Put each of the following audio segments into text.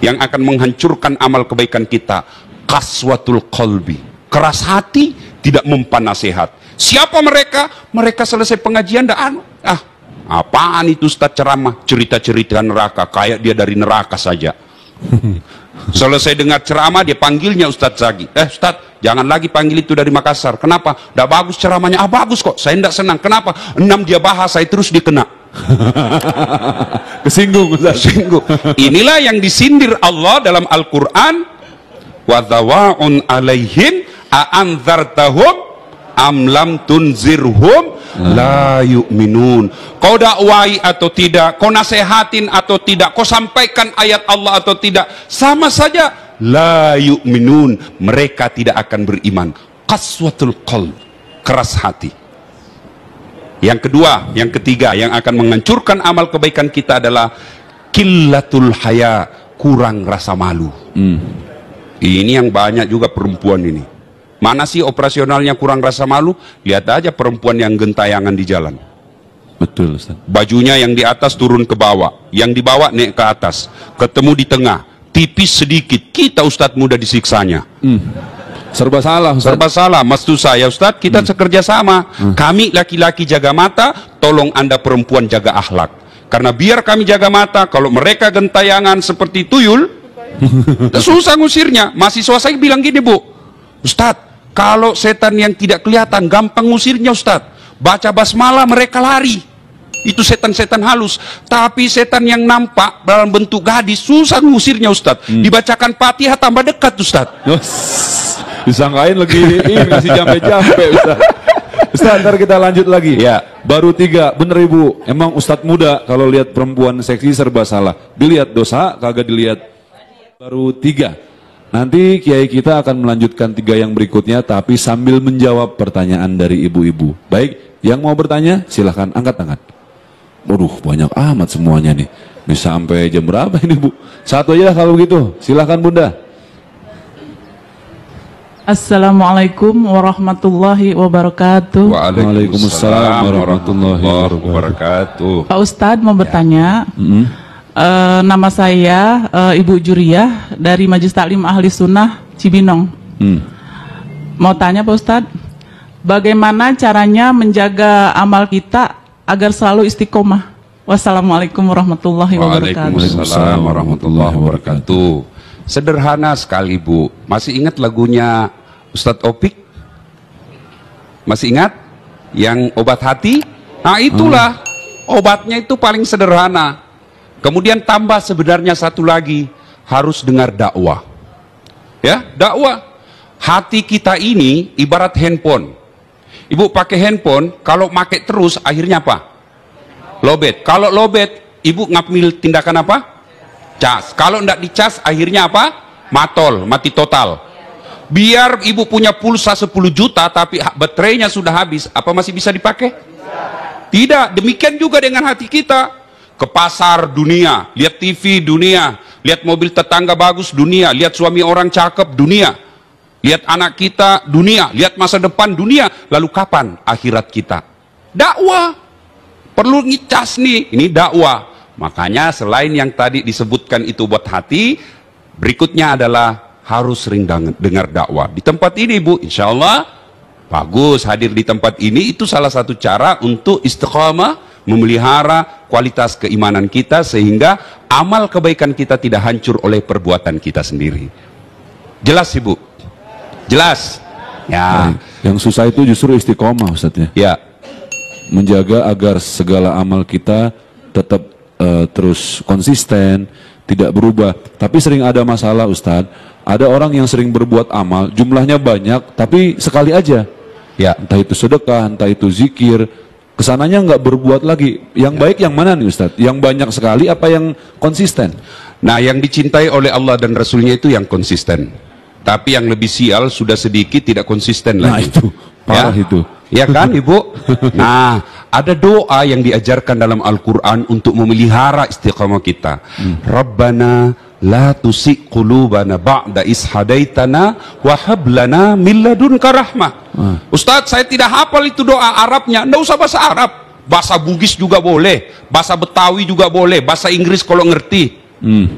yang akan menghancurkan amal kebaikan kita, qaswatul qalbi, keras hati, tidak mempan nasihat. Siapa mereka? Mereka selesai pengajian apaan itu Ustaz ceramah, cerita-cerita neraka, kayak dia dari neraka saja. Selesai dengar ceramah, dia panggilnya Ustaz lagi. Ustaz, jangan lagi panggil itu dari Makassar. Kenapa? Udah bagus ceramahnya. Bagus kok, saya tidak senang. Kenapa? 6 dia bahas, saya terus dikena. Kesinggung Ustaz. Kesinggung. Inilah yang disindir Allah dalam Al-Quran. Wadawa'un alaihim a'anzartahum am lam tunzirhum la yu'minun. Kau dakwai atau tidak, kau nasehatin atau tidak, kau sampaikan ayat Allah atau tidak, sama saja la yu'minun, mereka tidak akan beriman. Qaswatul qalb, keras hati. Yang kedua, yang ketiga yang akan menghancurkan amal kebaikan kita adalah qillatul haya, kurang rasa malu. Ini yang banyak juga perempuan ini. Mana sih operasionalnya kurang rasa malu? Lihat aja perempuan yang gentayangan di jalan. Betul Ustaz. Bajunya yang di atas turun ke bawah, yang di bawah naik ke atas, ketemu di tengah, tipis sedikit. Kita Ustadz muda disiksanya. Serba salah Ustaz. Serba salah. Maksud saya Ustadz, kita sekerja sama. Kami laki-laki jaga mata, tolong Anda perempuan jaga akhlak. Karena biar kami jaga mata, kalau mereka gentayangan seperti tuyul, susah ngusirnya. Mahasiswa saya bilang gini, Bu, Ustadz, kalau setan yang tidak kelihatan gampang ngusirnya Ustadz, baca basmalah mereka lari, itu setan-setan halus. Tapi setan yang nampak dalam bentuk gadis susah ngusirnya Ustadz. Dibacakan Fatihah tambah dekat Ustadz. Disangkain lagi ngasih jampe-jampe Ustadz. Ustadz, ntar kita lanjut lagi Ya. Baru 3, bener Ibu, emang Ustadz muda kalau lihat perempuan seksi serba salah. Dilihat dosa, kagak dilihat. Baru 3. Nanti kiai kita akan melanjutkan 3 yang berikutnya, tapi sambil menjawab pertanyaan dari ibu-ibu. Baik, yang mau bertanya silahkan angkat tangan. Waduh, banyak amat semuanya nih. Bisa sampai jam berapa ini Bu? Satu aja kalau begitu, silahkan Bunda. Assalamualaikum warahmatullahi wabarakatuh. Waalaikumsalam warahmatullahi wabarakatuh. Pak Ustadz mau bertanya. Nama saya Ibu Juriyah dari Majelis Taklim Ahli Sunnah Cibinong. Mau tanya Pak Ustadz, bagaimana caranya menjaga amal kita agar selalu istiqomah? Wassalamualaikum warahmatullahi wabarakatuh. Waalaikumsalam warahmatullahi wabarakatuh. Sederhana sekali Bu. Masih ingat lagunya Ustadz Opik? Masih ingat? Yang obat hati? Nah itulah obatnya, itu paling sederhana. Kemudian tambah sebenarnya satu lagi, harus dengar dakwah. Ya, dakwah. Hati kita ini ibarat handphone. Ibu pakai handphone, kalau pakai terus akhirnya apa? Lobet. Kalau lobet, ibu ngambil tindakan apa? Cas. Kalau tidak dicas akhirnya apa? Matol, mati total. Biar ibu punya pulsa 10 juta tapi baterainya sudah habis, apa masih bisa dipakai? Tidak. Demikian juga dengan hati kita. Ke pasar dunia, lihat TV dunia, lihat mobil tetangga bagus dunia, lihat suami orang cakep dunia, lihat anak kita dunia, lihat masa depan dunia. Lalu kapan akhirat kita? Dakwah. Perlu ngicas nih, ini dakwah. Makanya selain yang tadi disebutkan itu buat hati, berikutnya adalah harus sering dengar dakwah. Di tempat ini Bu, insya Allah bagus hadir di tempat ini. Itu salah satu cara untuk istiqamah, memelihara kualitas keimanan kita sehingga amal kebaikan kita tidak hancur oleh perbuatan kita sendiri. Jelas Ibu? Jelas? Ya. Yang susah itu justru istiqomah Ustaz ya. Ya. Menjaga agar segala amal kita tetap terus konsisten, tidak berubah. Tapi sering ada masalah Ustaz. Ada orang yang sering berbuat amal, jumlahnya banyak, tapi sekali aja. Ya. Entah itu sedekah, entah itu zikir. Kesananya nggak berbuat lagi. Yang baik yang mana nih Ustadz? Yang banyak sekali apa yang konsisten? Nah, yang dicintai oleh Allah dan Rasulnya itu yang konsisten. Tapi yang lebih sial sudah sedikit tidak konsisten lagi. Nah itu, parah ya? itu. Ya kan Ibu? Nah, ada doa yang diajarkan dalam Al-Quran untuk memelihara istiqamah kita. Rabbana la tusi' qulubana ba'da is hadaitana wa hab lana min ladunka rahmah. Ustadz, saya tidak hafal itu doa Arabnya. Nggak usah bahasa Arab. Bahasa Bugis juga boleh, bahasa Betawi juga boleh, bahasa Inggris kalau ngerti.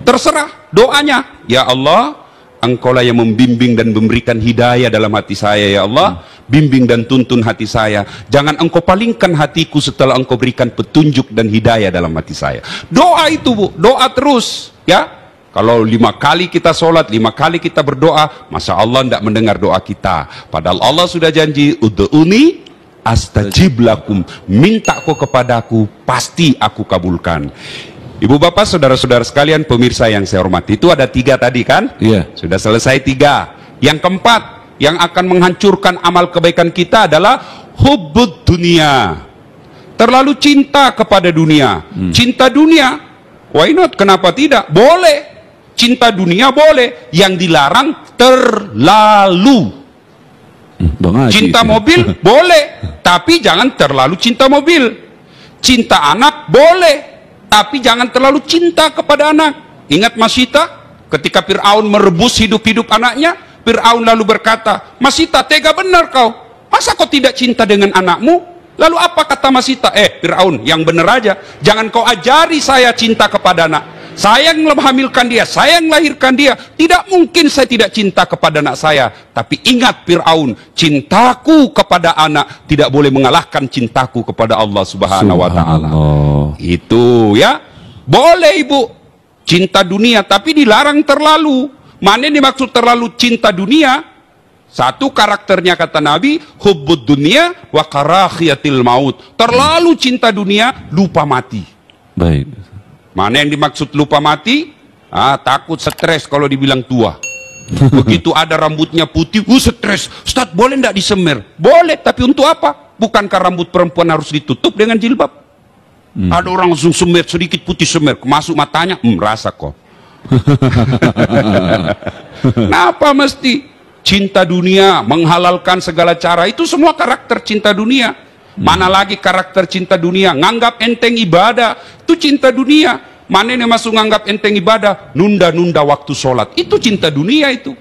Terserah doanya. Ya Allah, Engkaulah yang membimbing dan memberikan hidayah dalam hati saya, ya Allah. Bimbing dan tuntun hati saya. Jangan Engkau palingkan hatiku setelah Engkau berikan petunjuk dan hidayah dalam hati saya. Doa itu, Bu, doa terus, ya. Kalau 5 kali kita sholat, 5 kali kita berdoa, masa Allah tidak mendengar doa kita. Padahal Allah sudah janji, ud'uni astajib lakum, minta kau kepadaku, pasti aku kabulkan. Ibu bapak saudara-saudara sekalian, pemirsa yang saya hormati, itu ada 3 tadi kan? Iya. Sudah selesai 3. Yang keempat yang akan menghancurkan amal kebaikan kita adalah hubbud dunia, terlalu cinta kepada dunia. Cinta dunia, why not? Kenapa tidak? Boleh. Cinta dunia boleh, yang dilarang terlalu. Cinta mobil boleh, tapi jangan terlalu cinta mobil. Cinta anak boleh, tapi jangan terlalu cinta kepada anak. Ingat Masita, ketika Fir'aun merebus hidup-hidup anaknya, Fir'aun lalu berkata, Masita, tega benar kau, masa kau tidak cinta dengan anakmu? Lalu apa kata Masita? Fir'aun, yang benar aja, jangan kau ajari saya cinta kepada anak. Saya yang menghamilkan dia, saya yang melahirkan dia. Tidak mungkin saya tidak cinta kepada anak saya. Tapi ingat Fir'aun, cintaku kepada anak tidak boleh mengalahkan cintaku kepada Allah Subhanahu wa Ta'ala. Itu ya, boleh ibu cinta dunia, tapi dilarang terlalu. Mana yang dimaksud terlalu cinta dunia? Satu, karakternya kata Nabi, hubbud dunia wa karahiyatil maut. Terlalu cinta dunia, lupa mati. Baik. Mana yang dimaksud lupa mati? Takut stres kalau dibilang tua. Begitu ada rambutnya putih, stres. Ustaz, boleh tidak disemir? Boleh, tapi untuk apa? Bukankah rambut perempuan harus ditutup dengan jilbab? Ada orang langsung semir, sedikit putih semir, masuk matanya, rasa kok. Kenapa mesti? Cinta dunia, menghalalkan segala cara, itu semua karakter cinta dunia. Mana lagi karakter cinta dunia? Nganggap enteng ibadah, itu cinta dunia. Mana yang masuk nganggap enteng ibadah? Nunda-nunda waktu sholat, itu cinta dunia itu.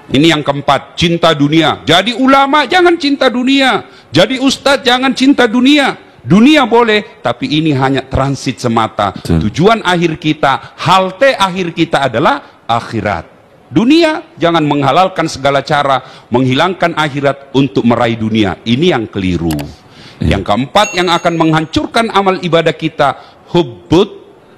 Ini yang keempat, cinta dunia. Jadi ulama jangan cinta dunia, jadi ustadz jangan cinta dunia. Dunia boleh, tapi ini hanya transit semata. Tujuan akhir kita, halte akhir kita adalah akhirat. Dunia jangan menghalalkan segala cara, menghilangkan akhirat untuk meraih dunia. Ini yang keliru. Yang keempat yang akan menghancurkan amal ibadah kita, hubbud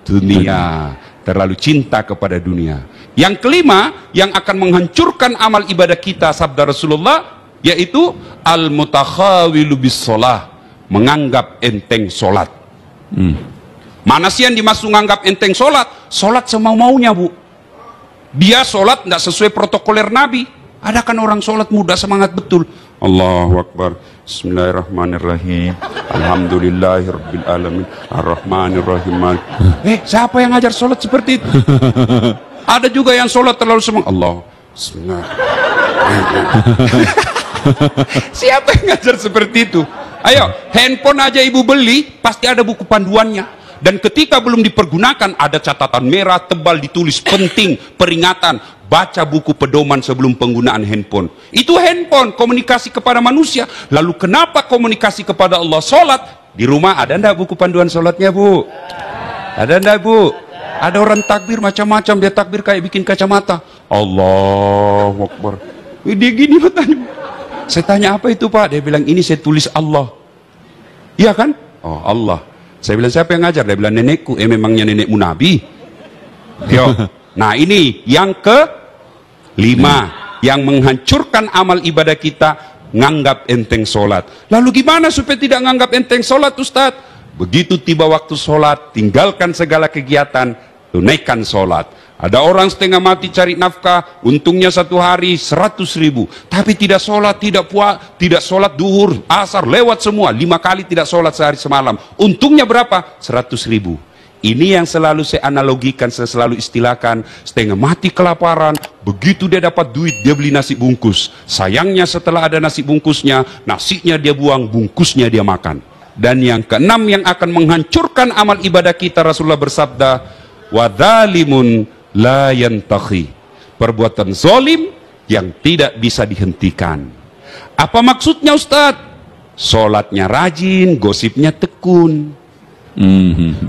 dunia, terlalu cinta kepada dunia. Yang kelima yang akan menghancurkan amal ibadah kita, sabda Rasulullah, yaitu al-mutakhawilu bis sholah, menganggap enteng sholat. Mana sih yang dimaksud menganggap enteng sholat? Sholat semau-maunya, Bu. Dia sholat tidak sesuai protokoler Nabi. Ada kan orang sholat muda semangat betul. Allahu Akbar, Bismillahirrahmanirrahim, Alhamdulillahirabbil alamin, Arrahmanirrahim. Siapa yang ngajar sholat seperti itu? Ada juga yang sholat terlalu semangat. Allah, Bismillah. Siapa yang ngajar seperti itu? Ayo, handphone aja ibu beli, pasti ada buku panduannya. Dan ketika belum dipergunakan, ada catatan merah tebal ditulis penting, peringatan, baca buku pedoman sebelum penggunaan handphone. Itu handphone, komunikasi kepada manusia. Lalu kenapa komunikasi kepada Allah? Sholat. Di rumah ada enggak buku panduan sholatnya, Bu? Ada enggak, Bu? Ada orang takbir macam-macam, dia takbir kayak bikin kacamata. Allahu Akbar. Dia gini bertanya. Saya tanya, apa itu Pak? Dia bilang, ini saya tulis Allah. Iya kan? Oh, Allah. Saya bilang, siapa yang ngajar? Dia bilang, nenekku. Memangnya nenekmu Nabi? Yo. Nah, ini yang kelima yang menghancurkan amal ibadah kita, nganggap enteng sholat. Lalu gimana supaya tidak nganggap enteng sholat, Ustaz? Begitu tiba waktu sholat, tinggalkan segala kegiatan, tunaikan sholat. Ada orang setengah mati cari nafkah, untungnya satu hari 100.000, tapi tidak sholat, tidak sholat duhur, asar, lewat semua, 5 kali tidak sholat sehari semalam. Untungnya berapa? 100.000. Ini yang selalu saya analogikan, saya selalu istilahkan, setengah mati kelaparan, begitu dia dapat duit, dia beli nasi bungkus. Sayangnya setelah ada nasi bungkusnya, nasinya dia buang, bungkusnya dia makan. Dan yang keenam yang akan menghancurkan amal ibadah kita, Rasulullah bersabda, wadzalimun la yantahi, perbuatan zalim yang tidak bisa dihentikan. Apa maksudnya, Ustaz? Sholatnya rajin, gosipnya tekun.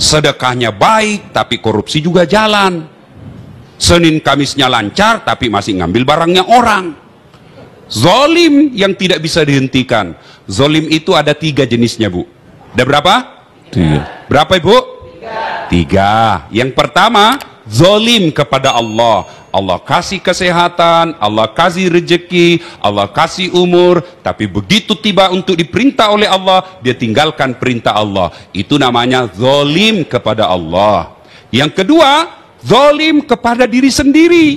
Sedekahnya baik, tapi korupsi juga jalan. Senin Kamisnya lancar, tapi masih ngambil barangnya orang. Zolim yang tidak bisa dihentikan. Zolim itu ada 3 jenisnya, Bu. Ada berapa? 3. Berapa, Ibu? 3. Yang pertama, zolim kepada Allah. Allah kasih kesehatan, Allah kasih rezeki, Allah kasih umur, tapi begitu tiba untuk diperintah oleh Allah, dia tinggalkan perintah Allah. Itu namanya zolim kepada Allah. Yang kedua, zolim kepada diri sendiri.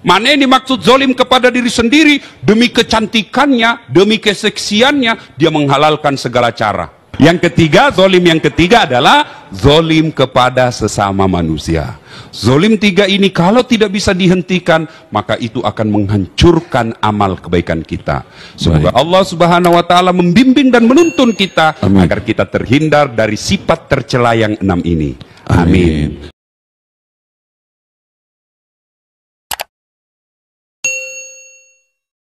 Mana yang dimaksud zolim kepada diri sendiri? Demi kecantikannya, demi keseksiannya, dia menghalalkan segala cara. Yang ketiga, zolim yang ketiga adalah zolim kepada sesama manusia. Zolim 3 ini kalau tidak bisa dihentikan, maka itu akan menghancurkan amal kebaikan kita. Semoga Allah Subhanahu wa taala membimbing dan menuntun kita agar kita terhindar dari sifat tercela yang 6 ini. Amin.